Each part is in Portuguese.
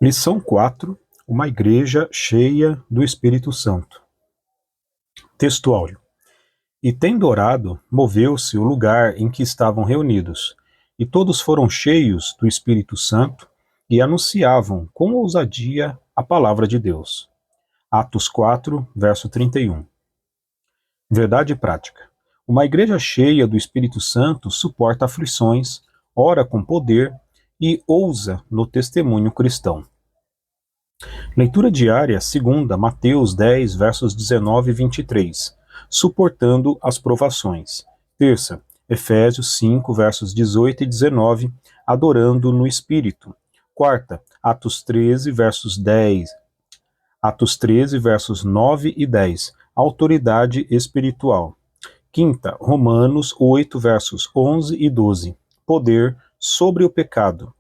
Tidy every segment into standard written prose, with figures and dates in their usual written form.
Lição 4. Uma igreja cheia do Espírito Santo. Texto áureo. E tendo orado, moveu-se o lugar em que estavam reunidos, e todos foram cheios do Espírito Santo e anunciavam com ousadia a palavra de Deus. Atos 4, verso 31. Verdade prática. Uma igreja cheia do Espírito Santo suporta aflições, ora com poder e ousa no testemunho cristão. Leitura diária, segunda, Mateus 10, versos 19 e 23. Suportando as provações. Terça, Efésios 5, versos 18 e 19. Adorando no Espírito. Quarta, Atos 13, versos 10. Atos 13, versos 9 e 10. Autoridade espiritual. Quinta, Romanos 8, versos 11 e 12. Poder sobre o pecado.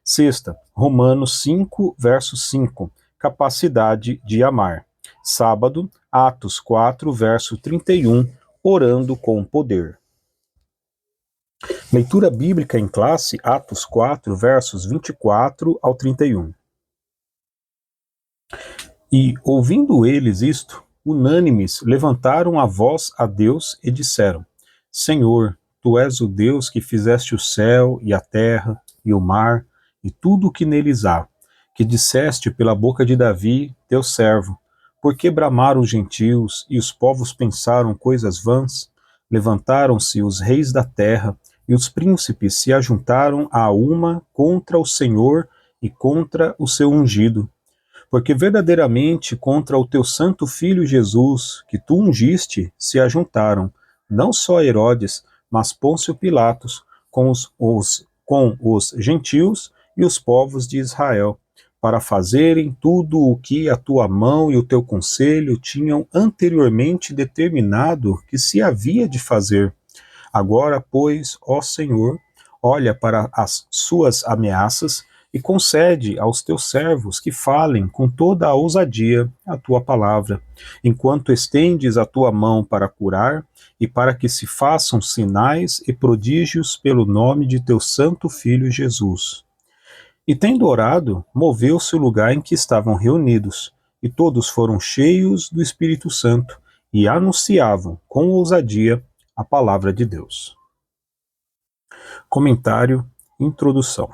Sexta, Romanos 5, verso 5, capacidade de amar. Sábado, Atos 4, verso 31, orando com poder. Leitura bíblica em classe, Atos 4, versos 24 ao 31. E, ouvindo eles isto, unânimes levantaram a voz a Deus e disseram: Senhor, tu és o Deus que fizeste o céu e a terra e o mar, e tudo o que neles há, que disseste pela boca de Davi, teu servo, porque bramaram os gentios e os povos pensaram coisas vãs, levantaram-se os reis da terra e os príncipes se ajuntaram a uma contra o Senhor e contra o seu ungido. Porque verdadeiramente contra o teu santo filho Jesus, que tu ungiste, se ajuntaram, não só Herodes, mas Pôncio Pilatos, com os gentios e os povos de Israel, para fazerem tudo o que a tua mão e o teu conselho tinham anteriormente determinado que se havia de fazer. Agora, pois, ó Senhor, olha para as suas ameaças e concede aos teus servos que falem com toda a ousadia a tua palavra, enquanto estendes a tua mão para curar e para que se façam sinais e prodígios pelo nome de teu santo Filho Jesus. E tendo orado, moveu-se o lugar em que estavam reunidos, e todos foram cheios do Espírito Santo e anunciavam com ousadia a palavra de Deus. Comentário, introdução.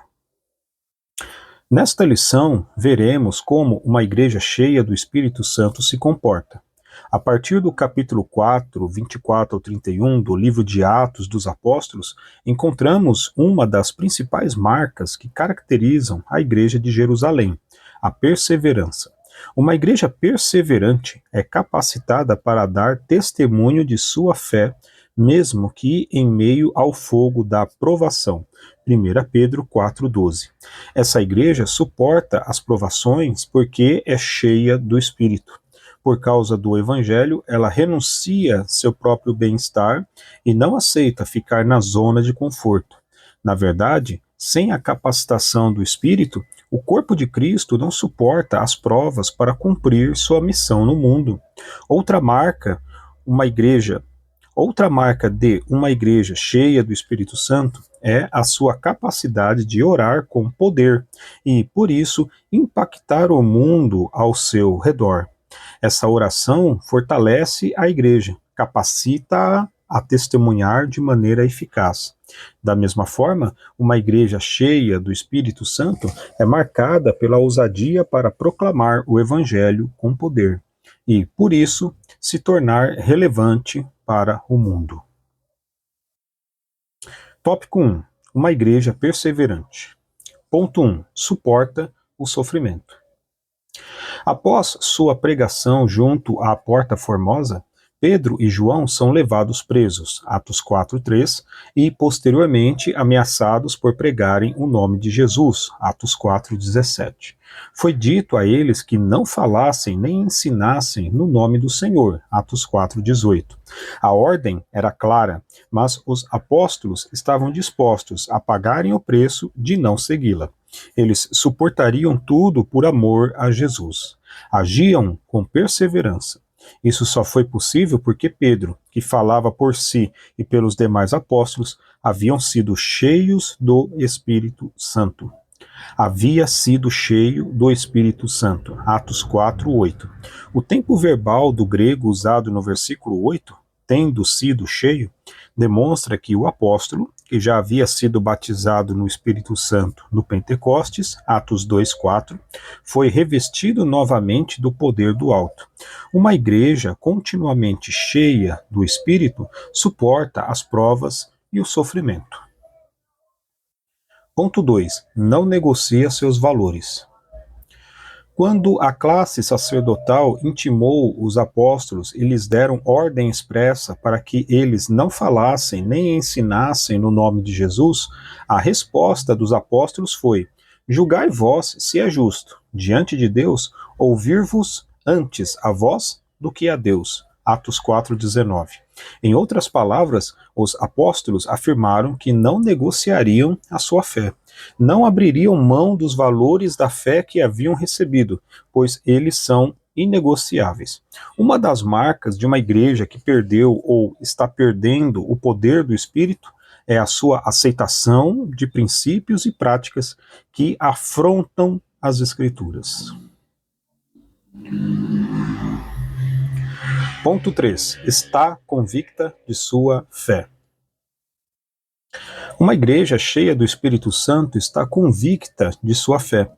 Nesta lição, veremos como uma igreja cheia do Espírito Santo se comporta. A partir do capítulo 4, 24 ao 31 do livro de Atos dos Apóstolos, encontramos uma das principais marcas que caracterizam a igreja de Jerusalém, a perseverança. Uma igreja perseverante é capacitada para dar testemunho de sua fé, mesmo que em meio ao fogo da provação. 1 Pedro 4,12. Essa igreja suporta as provações porque é cheia do Espírito. Por causa do Evangelho, ela renuncia seu próprio bem-estar e não aceita ficar na zona de conforto. Na verdade, sem a capacitação do Espírito, o corpo de Cristo não suporta as provas para cumprir sua missão no mundo. Outra marca de uma igreja cheia do Espírito Santo é a sua capacidade de orar com poder e, por isso, impactar o mundo ao seu redor. Essa oração fortalece a igreja, capacita-a a testemunhar de maneira eficaz. Da mesma forma, uma igreja cheia do Espírito Santo é marcada pela ousadia para proclamar o Evangelho com poder e, por isso, se tornar relevante para o mundo. Tópico 1. Uma igreja perseverante. Ponto 1. Suporta o sofrimento. Após sua pregação junto à Porta Formosa, Pedro e João são levados presos, Atos 4:3, e posteriormente ameaçados por pregarem o nome de Jesus, Atos 4:17. Foi dito a eles que não falassem nem ensinassem no nome do Senhor, Atos 4:18. A ordem era clara, mas os apóstolos estavam dispostos a pagarem o preço de não segui-la. Eles suportariam tudo por amor a Jesus. Agiam com perseverança. Isso só foi possível porque Pedro, que falava por si e pelos demais apóstolos, haviam sido cheios do Espírito Santo. havia sido cheio do Espírito Santo. Atos 4:8. O tempo verbal do grego usado no versículo 8, tendo sido cheio, demonstra que o apóstolo, que já havia sido batizado no Espírito Santo no Pentecostes, Atos 2:4, foi revestido novamente do poder do alto. Uma igreja continuamente cheia do Espírito suporta as provas e o sofrimento. Ponto 2. Não negocia seus valores. Quando a classe sacerdotal intimou os apóstolos e lhes deram ordem expressa para que eles não falassem nem ensinassem no nome de Jesus, a resposta dos apóstolos foi: julgai vós se é justo, diante de Deus, ouvir-vos antes a vós do que a Deus. Atos 4:19. Em outras palavras, os apóstolos afirmaram que não negociariam a sua fé. Não abririam mão dos valores da fé que haviam recebido, pois eles são inegociáveis. Uma das marcas de uma igreja que perdeu ou está perdendo o poder do Espírito é a sua aceitação de princípios e práticas que afrontam as Escrituras. Ponto 3. Está convicta de sua fé. Uma igreja cheia do Espírito Santo está convicta de sua fé.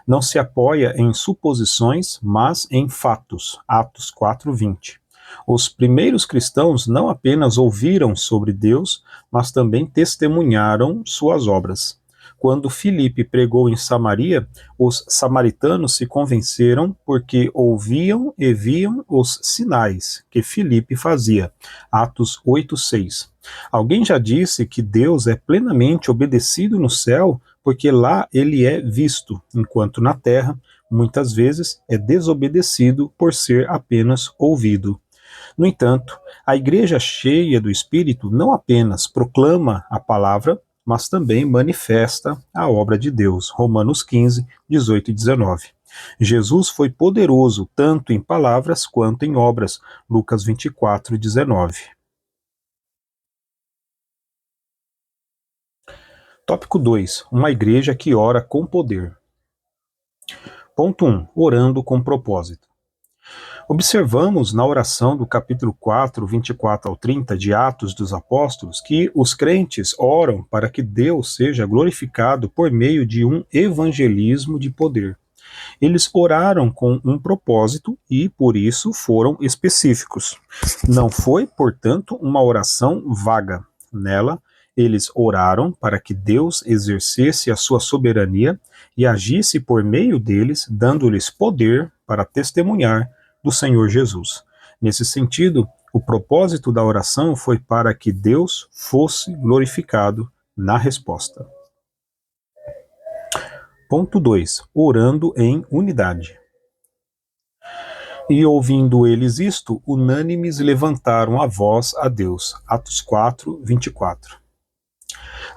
Não se apoia em suposições, mas em fatos. Atos 4:20. Os primeiros cristãos não apenas ouviram sobre Deus, mas também testemunharam suas obras. Quando Filipe pregou em Samaria, os samaritanos se convenceram porque ouviam e viam os sinais que Filipe fazia. Atos 8:6. Alguém já disse que Deus é plenamente obedecido no céu porque lá ele é visto, enquanto na terra, muitas vezes, é desobedecido por ser apenas ouvido. No entanto, a igreja cheia do Espírito não apenas proclama a palavra, mas também manifesta a obra de Deus. Romanos 15:18 e 19. Jesus foi poderoso tanto em palavras quanto em obras. Lucas 24:19. Tópico 2. Uma igreja que ora com poder. Ponto 1. Orando com propósito. Observamos na oração do capítulo 4, 24 ao 30 de Atos dos Apóstolos que os crentes oram para que Deus seja glorificado por meio de um evangelismo de poder. Eles oraram com um propósito e, por isso, foram específicos. Não foi, portanto, uma oração vaga. Nela, eles oraram para que Deus exercesse a sua soberania e agisse por meio deles, dando-lhes poder para testemunhar do Senhor Jesus. Nesse sentido, o propósito da oração foi para que Deus fosse glorificado na resposta. Ponto 2. Orando em unidade. E ouvindo eles isto, unânimes levantaram a voz a Deus. Atos 4:24.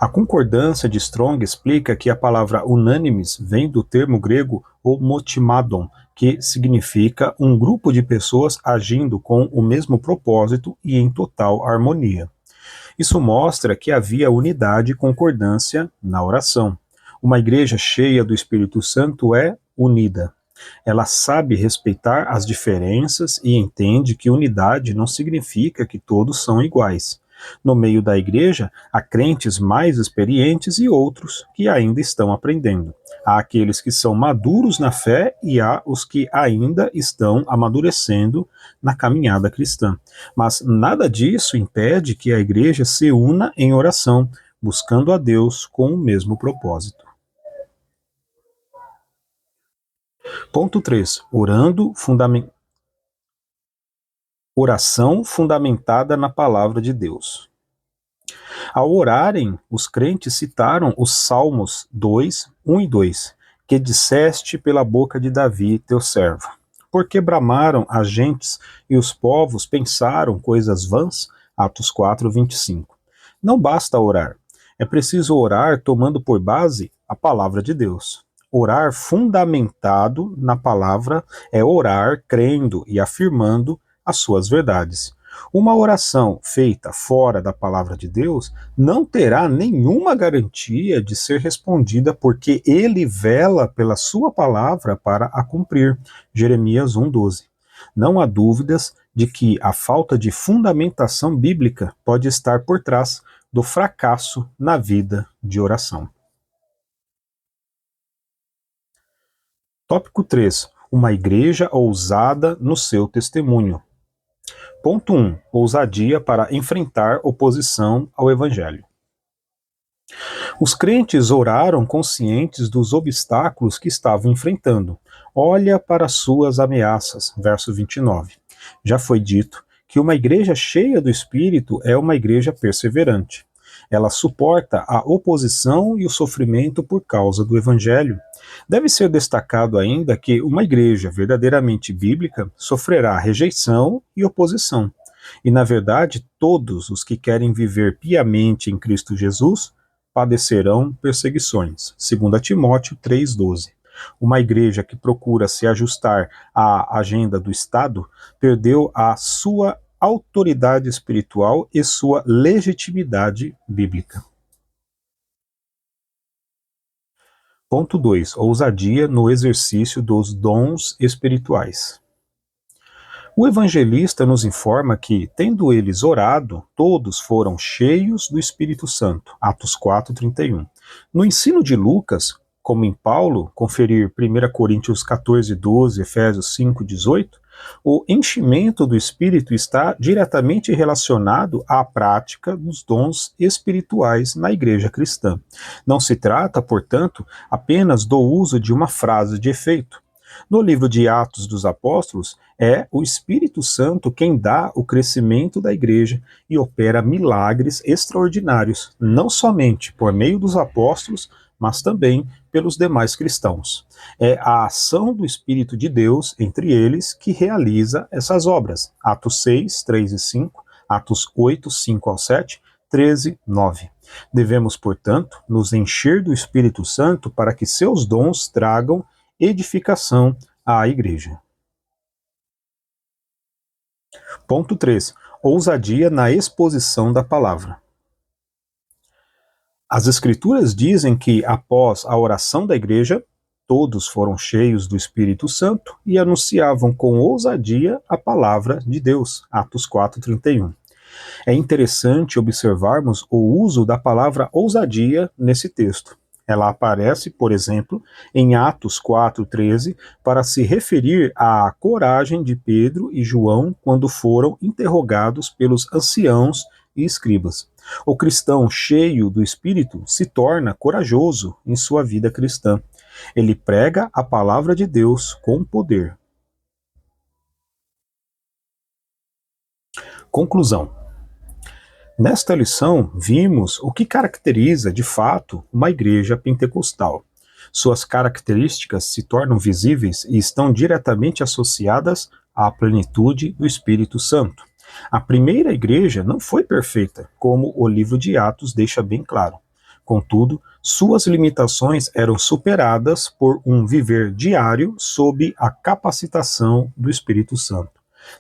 A concordância de Strong explica que a palavra unânimes vem do termo grego homotimadon, que significa um grupo de pessoas agindo com o mesmo propósito e em total harmonia. Isso mostra que havia unidade e concordância na oração. Uma igreja cheia do Espírito Santo é unida. Ela sabe respeitar as diferenças e entende que unidade não significa que todos são iguais. No meio da igreja, há crentes mais experientes e outros que ainda estão aprendendo. Há aqueles que são maduros na fé e há os que ainda estão amadurecendo na caminhada cristã. Mas nada disso impede que a igreja se una em oração, buscando a Deus com o mesmo propósito. Ponto 3. Oração fundamentada na palavra de Deus. Ao orarem, os crentes citaram os Salmos 2, 1 e 2, que disseste pela boca de Davi, teu servo. Porque bramaram as gentes e os povos pensaram coisas vãs? Atos 4, 25. Não basta orar. É preciso orar tomando por base a palavra de Deus. Orar fundamentado na palavra é orar crendo e afirmando as suas verdades. Uma oração feita fora da palavra de Deus não terá nenhuma garantia de ser respondida, porque ele vela pela sua palavra para a cumprir. Jeremias 1:12. Não há dúvidas de que a falta de fundamentação bíblica pode estar por trás do fracasso na vida de oração. Tópico 3. Uma igreja ousada no seu testemunho. Ponto 1. Ousadia para enfrentar oposição ao Evangelho. Os crentes oraram conscientes dos obstáculos que estavam enfrentando. Olha para suas ameaças, verso 29. Já foi dito que uma igreja cheia do Espírito é uma igreja perseverante. Ela suporta a oposição e o sofrimento por causa do Evangelho. Deve ser destacado ainda que uma igreja verdadeiramente bíblica sofrerá rejeição e oposição. E, na verdade, todos os que querem viver piamente em Cristo Jesus padecerão perseguições. 2 Timóteo 3:12. Uma igreja que procura se ajustar à agenda do Estado perdeu a sua autoridade espiritual e sua legitimidade bíblica. Ponto 2. Ousadia no exercício dos dons espirituais. O evangelista nos informa que, tendo eles orado, todos foram cheios do Espírito Santo. Atos 4:31. No ensino de Lucas, como em Paulo, conferir 1 Coríntios 14:12, Efésios 5:18, o enchimento do Espírito está diretamente relacionado à prática dos dons espirituais na igreja cristã. Não se trata, portanto, apenas do uso de uma frase de efeito. No livro de Atos dos Apóstolos, é o Espírito Santo quem dá o crescimento da igreja e opera milagres extraordinários, não somente por meio dos apóstolos, mas também pelos demais cristãos. É a ação do Espírito de Deus entre eles que realiza essas obras. Atos 6, 3 e 5, Atos 8, 5 ao 7, 13, 9. Devemos, portanto, nos encher do Espírito Santo para que seus dons tragam edificação à igreja. Ponto 3. Ousadia na exposição da palavra. As Escrituras dizem que, após a oração da igreja, todos foram cheios do Espírito Santo e anunciavam com ousadia a palavra de Deus. Atos 4:31. É interessante observarmos o uso da palavra ousadia nesse texto. Ela aparece, por exemplo, em Atos 4:13, para se referir à coragem de Pedro e João quando foram interrogados pelos anciãos e escribas. O cristão cheio do Espírito se torna corajoso em sua vida cristã. Ele prega a palavra de Deus com poder. Conclusão. Nesta lição, vimos o que caracteriza, de fato, uma igreja pentecostal. Suas características se tornam visíveis e estão diretamente associadas à plenitude do Espírito Santo. A primeira igreja não foi perfeita, como o livro de Atos deixa bem claro. Contudo, suas limitações eram superadas por um viver diário sob a capacitação do Espírito Santo.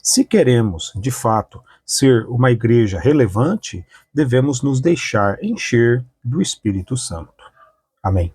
Se queremos, de fato, ser uma igreja relevante, devemos nos deixar encher do Espírito Santo. Amém.